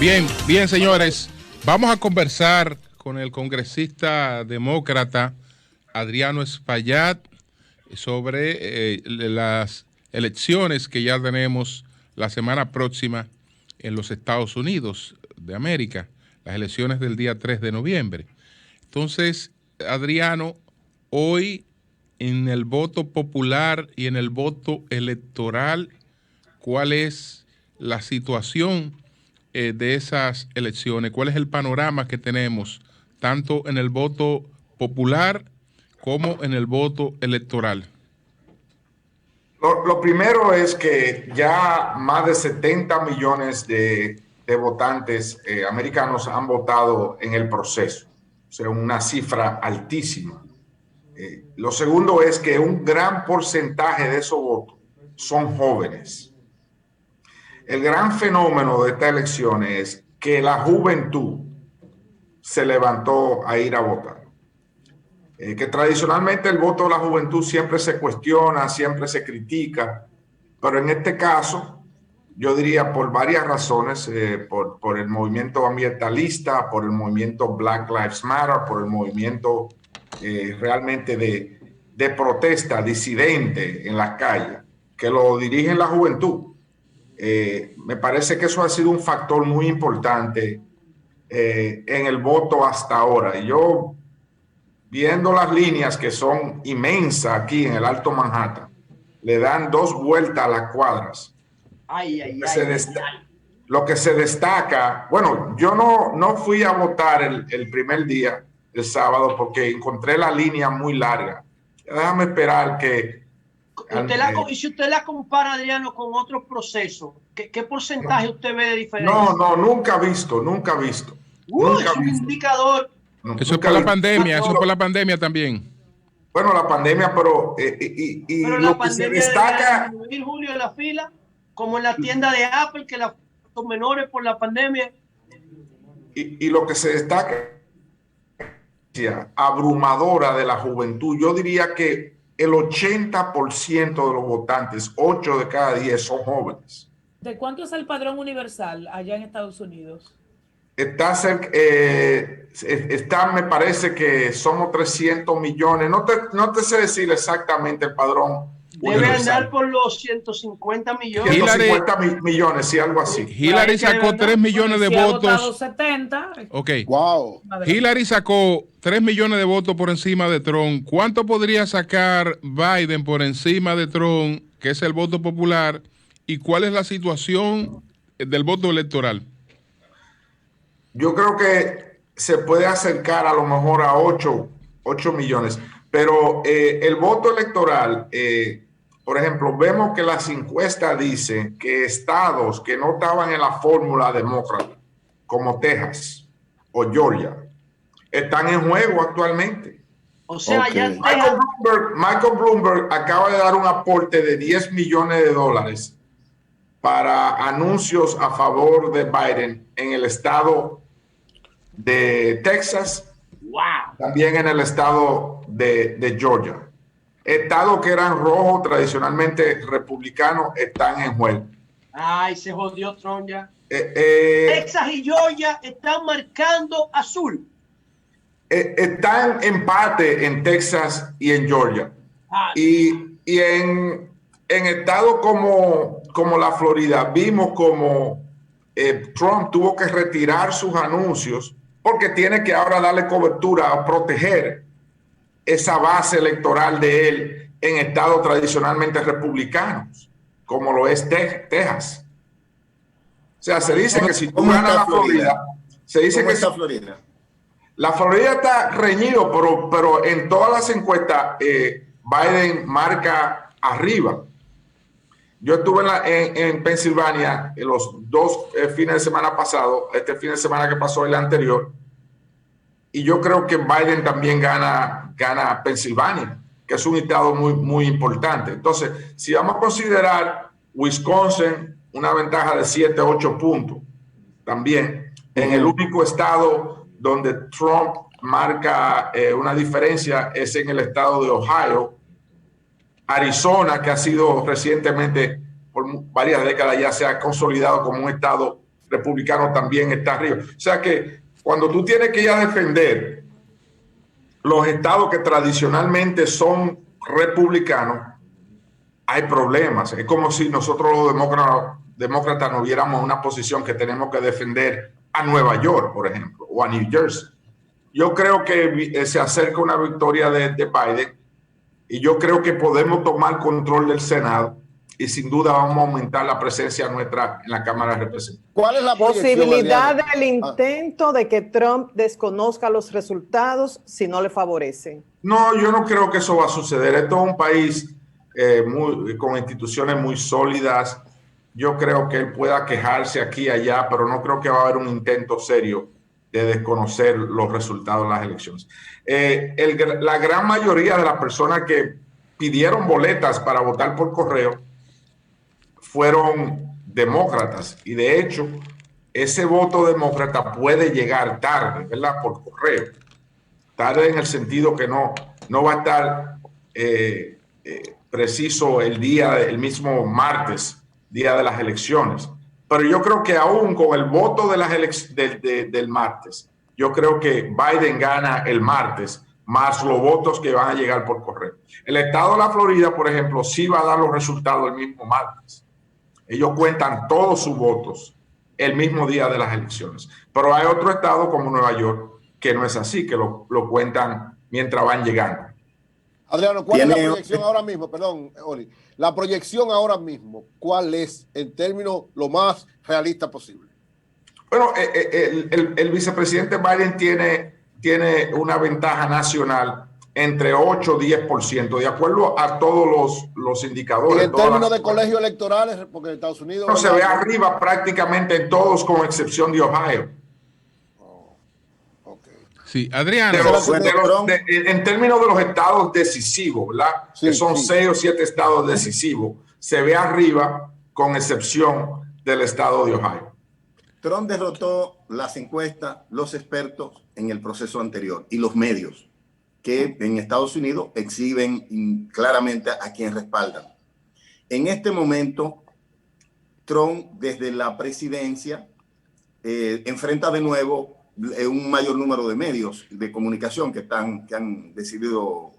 Bien, bien, señores. Vamos a conversar con el congresista demócrata Adriano Espaillat sobre las elecciones que ya tenemos la semana próxima en los Estados Unidos de América, las elecciones del día 3 de noviembre. Entonces, Adriano, hoy en el voto popular y en el voto electoral, ¿cuál es la situación de esas elecciones? ¿Cuál es el panorama que tenemos tanto en el voto popular como en el voto electoral? Lo primero es que ya más de 70 millones de votantes americanos han votado en el proceso, o sea, una cifra altísima. Lo segundo es que un gran porcentaje de esos votos son jóvenes. El gran fenómeno de estas elecciones es que la juventud se levantó a ir a votar. Que tradicionalmente el voto de la juventud siempre se cuestiona, siempre se critica, pero en este caso, yo diría por varias razones, por el movimiento ambientalista, por el movimiento Black Lives Matter, por el movimiento realmente de protesta disidente en las calles, que lo dirige la juventud. Me parece que eso ha sido un factor muy importante en el voto hasta ahora. Y yo, viendo las líneas que son inmensas aquí en el Alto Manhattan, le dan 2 vueltas a las cuadras. Lo que se destaca, bueno, yo no fui a votar el primer día, el sábado, porque encontré la línea muy larga. Déjame esperar que... Y si usted la compara, Adriano, con otros procesos, ¿qué porcentaje usted ve de diferencia? No, nunca visto. Nunca es un visto. indicador. Eso es por la pandemia, eso es por la pandemia también. Bueno, la pandemia, pero pero lo la que se pandemia destaca... de Julio en la fila, como en la tienda de Apple, que los menores por la pandemia. Y lo que se destaca abrumadora de la juventud, yo diría que el 80% de los votantes, 8 de cada 10 son jóvenes. ¿De cuánto es el padrón universal allá en Estados Unidos? Está cerca, me parece que somos 300 millones. No te sé decir exactamente el padrón. Debe andar por los 150 millones. 150 millones, sí, algo así. Hillary sacó 3 millones de votos. 70. Ok. Wow. Hillary sacó 3 millones de votos por encima de Trump. ¿Cuánto podría sacar Biden por encima de Trump, que es el voto popular? ¿Y cuál es la situación del voto electoral? Yo creo que se puede acercar a lo mejor a 8 millones, pero el voto electoral, por ejemplo, vemos que las encuestas dicen que estados que no estaban en la fórmula demócrata, como Texas o Georgia, están en juego actualmente. O sea, ya Michael Bloomberg acaba de dar un aporte de $10 millones para anuncios a favor de Biden en el estado de Texas, también en el estado de Georgia. Estados que eran rojos, tradicionalmente republicanos, están en juego. Ay, se jodió Trump ya. Texas y Georgia están marcando azul. Están en empate en Texas y en Georgia. Y en estados como la Florida, vimos como Trump tuvo que retirar sus anuncios porque tiene que ahora darle cobertura a proteger esa base electoral de él en estados tradicionalmente republicanos, como lo es Texas. O sea, se dice que si tú ganas la Florida, se dice que Florida. La Florida está reñido, pero en todas las encuestas Biden marca arriba. Yo estuve en Pensilvania en los 2 fines de semana pasados, este fin de semana que pasó el anterior, y yo creo que Biden también gana Pensilvania, que es un estado muy, muy importante. Entonces, si vamos a considerar Wisconsin, una ventaja de 7, 8 puntos, también en el único estado donde Trump marca una diferencia es en el estado de Ohio. Arizona, que ha sido recientemente, por varias décadas ya se ha consolidado como un estado republicano también está arriba. O sea que cuando tú tienes que ir a defender los estados que tradicionalmente son republicanos, hay problemas. Es como si nosotros los demócratas no viéramos una posición que tenemos que defender a Nueva York, por ejemplo, o a New Jersey. Yo creo que se acerca una victoria de Biden y yo creo que podemos tomar control del Senado y sin duda vamos a aumentar la presencia nuestra en la Cámara de Representantes. ¿Cuál es la posibilidad del intento de que Trump desconozca los resultados si no le favorecen? No, yo no creo que eso va a suceder. Esto es un país con instituciones muy sólidas. Yo creo que él pueda quejarse aquí y allá, pero no creo que va a haber un intento serio de desconocer los resultados de las elecciones. La gran mayoría de las personas que pidieron boletas para votar por correo fueron demócratas y de hecho ese voto demócrata puede llegar tarde, ¿verdad? Por correo. Tarde en el sentido que no va a estar preciso el mismo martes, día de las elecciones. Pero yo creo que aún con el voto de del martes, yo creo que Biden gana el martes, más los votos que van a llegar por correo. El estado de la Florida, por ejemplo, sí va a dar los resultados el mismo martes. Ellos cuentan todos sus votos el mismo día de las elecciones. Pero hay otro estado como Nueva York que no es así, que lo cuentan mientras van llegando. Adriano, ¿cuál es la proyección ahora mismo? Perdón, Oli. La proyección ahora mismo, ¿cuál es en términos lo más realista posible? Bueno, el vicepresidente Biden tiene una ventaja nacional entre 8 y 10%, de acuerdo a todos los indicadores. ¿Y en términos de colegios electorales? Porque en Estados Unidos... No, se ve arriba prácticamente en todos, con excepción de Ohio. Sí, Adriano. En términos de los estados decisivos, ¿verdad? Sí, que son 6 o 7 estados decisivos, se ve arriba con excepción del estado de Ohio. Trump derrotó las encuestas, los expertos en el proceso anterior y los medios que en Estados Unidos exhiben claramente a quien respaldan. En este momento, Trump desde la presidencia enfrenta de nuevo un mayor número de medios de comunicación que han decidido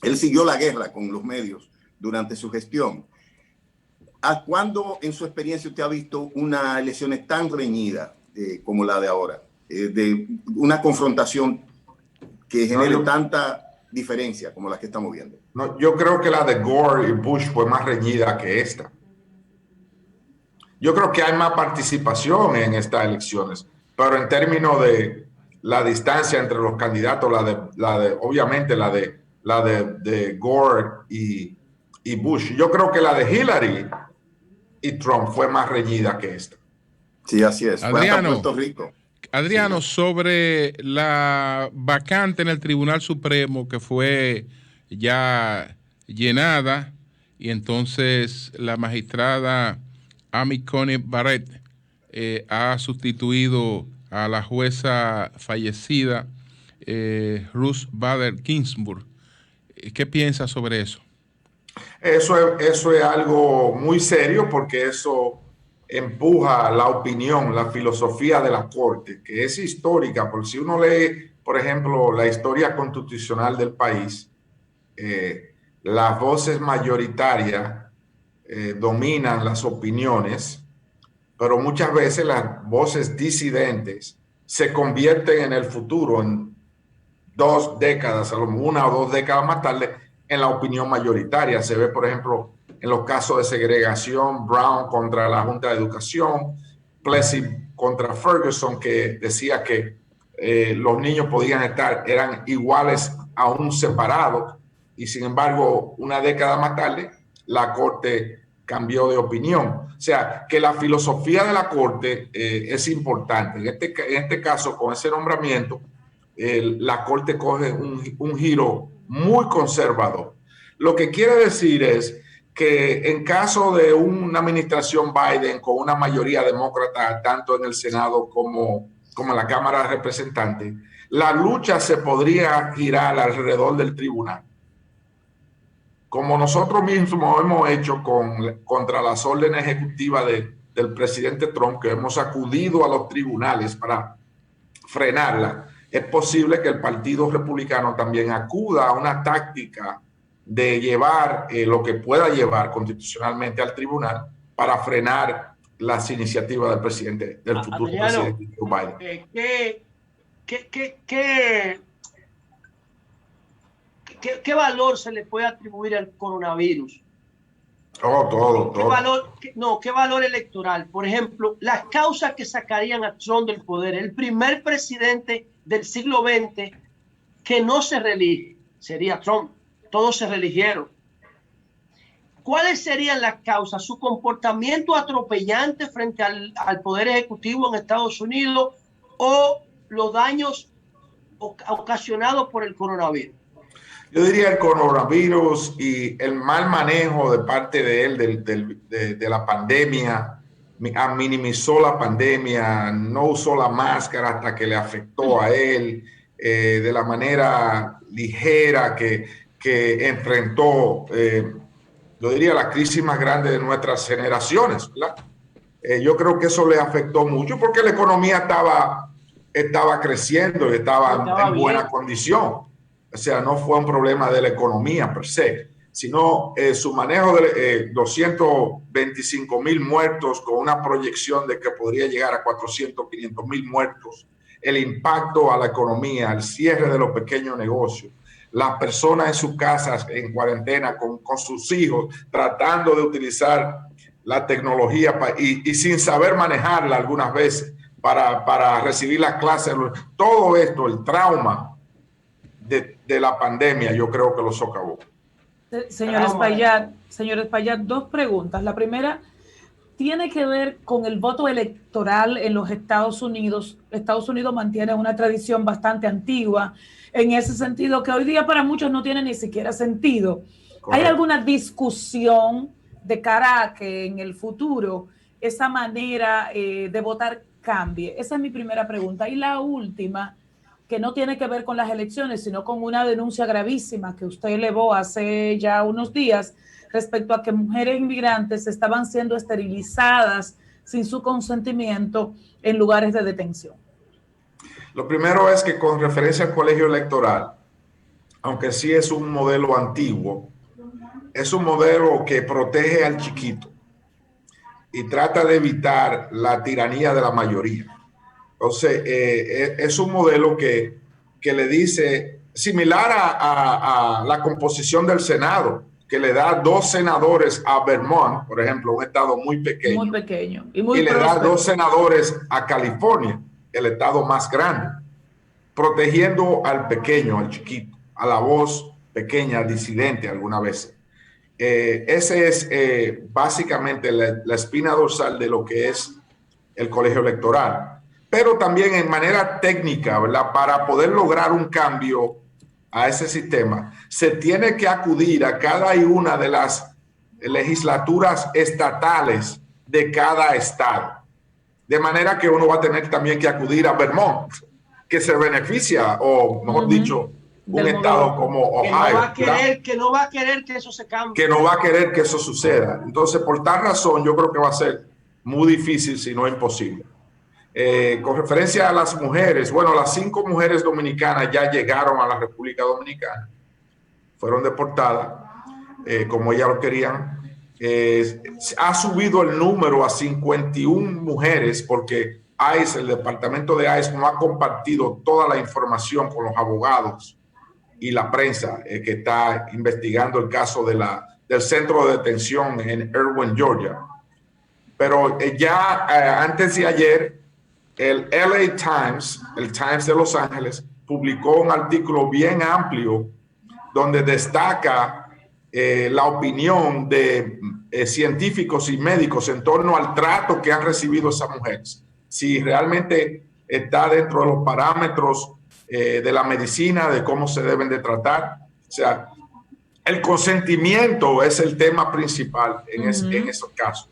él siguió la guerra con los medios durante su gestión. ¿A cuándo en su experiencia usted ha visto una elección tan reñida como la de ahora? De una confrontación que genere tanta diferencia como la que estamos viendo. No, yo creo que la de Gore y Bush fue más reñida que esta. Yo creo que hay más participación en estas elecciones, pero en términos de la distancia entre los candidatos, obviamente la de Gore y Bush. Yo creo que la de Hillary y Trump fue más reñida que esta. Sí, así es. Adriano, fue hasta Puerto Rico. Adriano, sí, sobre la vacante en el Tribunal Supremo que fue ya llenada y entonces la magistrada Amy Coney Barrett ha sustituido a la jueza fallecida Ruth Bader Ginsburg. ¿Qué piensas sobre eso? Eso es algo muy serio porque eso empuja la opinión, la filosofía de la Corte, que es histórica, porque si uno lee, por ejemplo, la historia constitucional del país, las voces mayoritarias dominan las opiniones, pero muchas veces las voces disidentes se convierten en el futuro, en 2 décadas, una o 2 décadas más tarde, en la opinión mayoritaria. Se ve, por ejemplo, en los casos de segregación, Brown contra la Junta de Educación, Plessy contra Ferguson, que decía que los niños eran iguales aún separados, y sin embargo, una década más tarde, la Corte cambió de opinión. O sea, que la filosofía de la Corte es importante. En este caso, con ese nombramiento, la Corte coge un giro muy conservador. Lo que quiere decir es que en caso de una administración Biden con una mayoría demócrata, tanto en el Senado como en la Cámara de Representantes, la lucha se podría girar alrededor del tribunal. Como nosotros mismos hemos hecho contra las órdenes ejecutivas del presidente Trump, que hemos acudido a los tribunales para frenarla, es posible que el Partido Republicano también acuda a una táctica de llevar lo que pueda llevar constitucionalmente al tribunal para frenar las iniciativas del presidente, del futuro Adriano, presidente Joe Biden. ¿Qué valor se le puede atribuir al coronavirus? Todo. ¿Qué valor electoral? Por ejemplo, las causas que sacarían a Trump del poder. El primer presidente del siglo XX que no se reelige sería Trump. Todos se reeligieron. ¿Cuáles serían las causas? ¿Su comportamiento atropellante frente al poder ejecutivo en Estados Unidos o los daños ocasionados por el coronavirus? Yo diría el coronavirus y el mal manejo de parte de él de la pandemia. Minimizó la pandemia, no usó la máscara hasta que le afectó a él, de la manera ligera que enfrentó, yo diría, la crisis más grande de nuestras generaciones, ¿verdad? Yo creo que eso le afectó mucho porque la economía estaba creciendo y estaba en buena condición. O sea, no fue un problema de la economía per se, sino su manejo de 225,000 muertos con una proyección de que podría llegar a 400, 500,000 muertos, el impacto a la economía, el cierre de los pequeños negocios, las personas en sus casas en cuarentena con sus hijos, tratando de utilizar la tecnología y sin saber manejarla algunas veces para recibir las clases. Todo esto, el trauma de la pandemia, yo creo que lo socavó. Señor Espaillat, dos preguntas. La primera tiene que ver con el voto electoral en los Estados Unidos. Estados Unidos mantiene una tradición bastante antigua en ese sentido, que hoy día para muchos no tiene ni siquiera sentido. Correcto. ¿Hay alguna discusión de cara a que en el futuro esa manera de votar cambie? Esa es mi primera pregunta. Y la última, que no tiene que ver con las elecciones, sino con una denuncia gravísima que usted elevó hace ya unos días respecto a que mujeres inmigrantes estaban siendo esterilizadas sin su consentimiento en lugares de detención. Lo primero es que con referencia al colegio electoral, aunque sí es un modelo antiguo, es un modelo que protege al chiquito y trata de evitar la tiranía de la mayoría. Entonces, es un modelo que le dice, similar a la composición del Senado, que le da 2 senadores a Vermont, por ejemplo, un estado muy pequeño. Muy pequeño. Y le da 2 senadores a California, el estado más grande, protegiendo al pequeño, al chiquito, a la voz pequeña, disidente alguna vez. Ese es básicamente la espina dorsal de lo que es el colegio electoral. Pero también en manera técnica, ¿verdad? Para poder lograr un cambio a ese sistema, se tiene que acudir a cada una de las legislaturas estatales de cada estado. De manera que uno va a tener también que acudir a Vermont, que se beneficia, o mejor dicho, un estado como Ohio. Que no va a querer que eso se cambie. Que no va a querer que eso suceda. Entonces, por tal razón, yo creo que va a ser muy difícil, si no imposible. Con referencia a las mujeres, bueno, las 5 mujeres dominicanas ya llegaron a la República Dominicana, fueron deportadas como ellas lo querían. Ha subido el número a 51 mujeres porque ICE, el departamento de ICE, no ha compartido toda la información con los abogados y la prensa que está investigando el caso del centro de detención en Irwin, Georgia. Pero ya antes de ayer, el LA Times, el Times de Los Ángeles, publicó un artículo bien amplio donde destaca la opinión de científicos y médicos en torno al trato que han recibido esas mujeres. Si realmente está dentro de los parámetros de la medicina, de cómo se deben de tratar. O sea, el consentimiento es el tema principal en esos casos.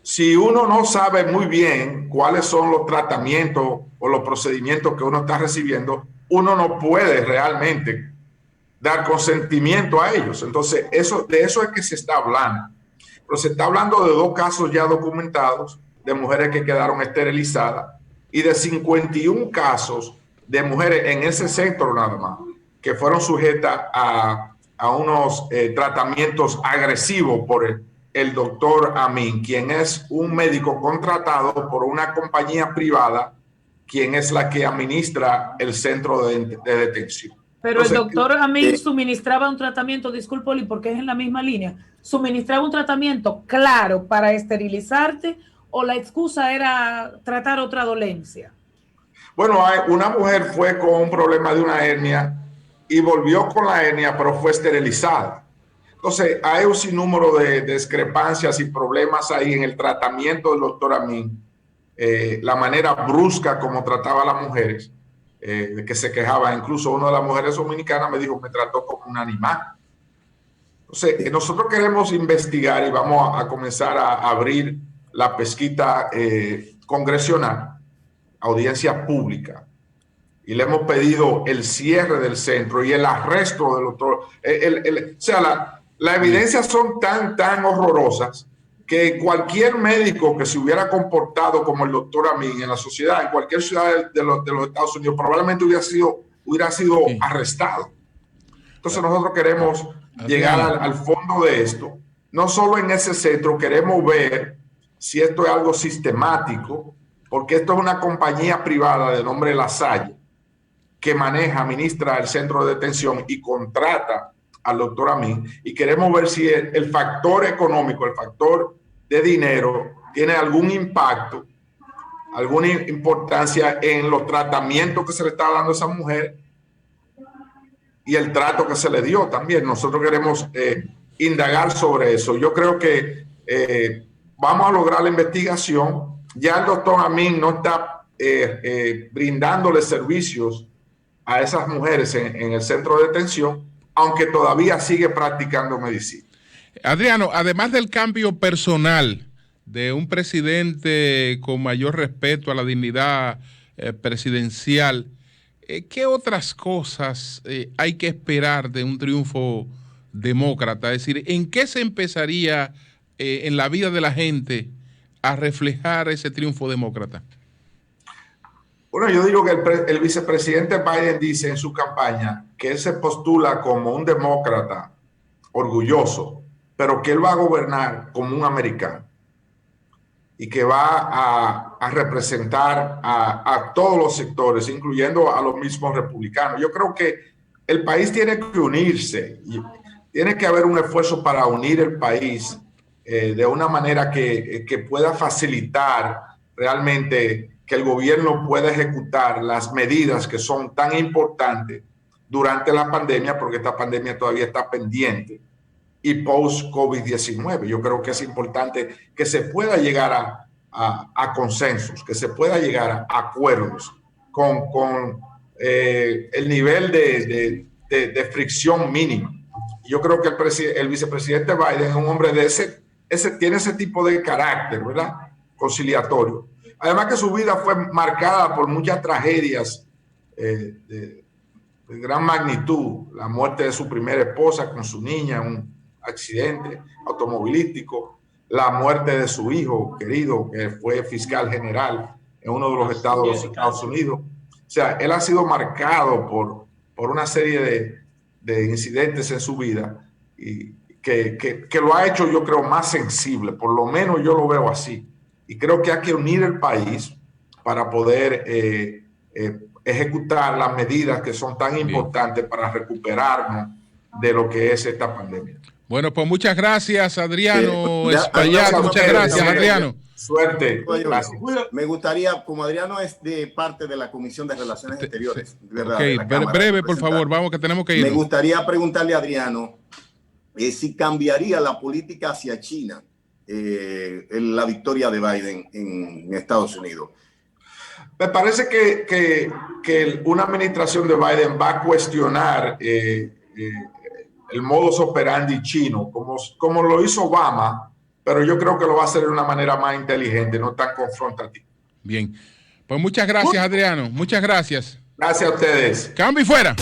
Si uno no sabe muy bien cuáles son los tratamientos o los procedimientos que uno está recibiendo, uno no puede realmente dar consentimiento a ellos. Entonces, de eso es que se está hablando. pero se está hablando de 2 casos ya documentados de mujeres que quedaron esterilizadas y de 51 casos de mujeres en ese centro nada más, que fueron sujetas a unos tratamientos agresivos por el doctor Amin, quien es un médico contratado por una compañía privada, quien es la que administra el centro de detención. Pero entonces, el doctor Amin suministraba un tratamiento, discúlpole, porque es en la misma línea, suministraba un tratamiento claro para esterilizarte, o la excusa era tratar otra dolencia. Bueno, una mujer fue con un problema de una hernia y volvió con la hernia, pero fue esterilizada. Entonces, hay un sinnúmero de discrepancias y problemas ahí en el tratamiento del doctor Amin, la manera brusca como trataba a las mujeres, de que se quejaba. Incluso una de las mujeres dominicanas me dijo, me trató como un animal. Entonces, nosotros queremos investigar y vamos a comenzar a abrir la pesquisa congresional, audiencia pública, y le hemos pedido el cierre del centro y el arresto del doctor. O sea, las evidencias son tan horrorosas que cualquier médico que se hubiera comportado como el doctor Amin en la sociedad, en cualquier ciudad de los Estados Unidos, probablemente hubiera sido arrestado. Entonces nosotros queremos llegar al fondo de esto. No solo en ese centro, queremos ver si esto es algo sistemático, porque esto es una compañía privada de nombre La Salle que administra el centro de detención y contrata al doctor Amin, y queremos ver si el factor económico, el factor de dinero, tiene algún impacto, alguna importancia en los tratamientos que se le está dando a esa mujer y el trato que se le dio también. Nosotros queremos indagar sobre eso. Yo creo que vamos a lograr la investigación. Ya el doctor Amin no está brindándole servicios a esas mujeres en el centro de detención, aunque todavía sigue practicando medicina. Adriano, además del cambio personal de un presidente con mayor respeto a la dignidad presidencial, ¿qué otras cosas hay que esperar de un triunfo demócrata? Es decir, ¿en qué se empezaría en la vida de la gente a reflejar ese triunfo demócrata? Bueno, yo digo que el vicepresidente Biden dice en su campaña que él se postula como un demócrata orgulloso, pero que él va a gobernar como un americano y que va a representar a todos los sectores, incluyendo a los mismos republicanos. Yo creo que el país tiene que unirse, y tiene que haber un esfuerzo para unir el país de una manera que pueda facilitar realmente que el gobierno pueda ejecutar las medidas que son tan importantes durante la pandemia, porque esta pandemia todavía está pendiente, y post-COVID-19. Yo creo que es importante que se pueda llegar a consensos, que se pueda llegar a acuerdos con el nivel de fricción mínima. Yo creo que el vicepresidente Biden es un hombre tiene ese tipo de carácter, ¿verdad? Conciliatorio. Además que su vida fue marcada por muchas tragedias de gran magnitud. La muerte de su primera esposa con su niña, un accidente automovilístico, la muerte de su hijo querido, que fue fiscal general en uno de los estados de los Estados Unidos. O sea, él ha sido marcado por una serie de incidentes en su vida y que lo ha hecho, yo creo, más sensible. Por lo menos yo lo veo así. Y creo que hay que unir el país para poder ejecutar las medidas que son tan importantes para recuperarnos de lo que es esta pandemia. Bueno, pues muchas gracias, Adriano Espaillat. Muchas gracias, Adriano. Suerte. Gracias. Me gustaría, como Adriano es de parte de la Comisión de Relaciones Exteriores, ¿verdad? Breve, por favor, vamos que tenemos que ir. Me gustaría preguntarle a Adriano si cambiaría la política hacia China en la victoria de Biden en Estados Unidos. Me parece que una administración de Biden va a cuestionar el modus operandi chino, como lo hizo Obama, pero yo creo que lo va a hacer de una manera más inteligente, no tan confrontativa. Bien, pues muchas gracias, Adriano. Muchas gracias. Gracias a ustedes. Cambio y fuera.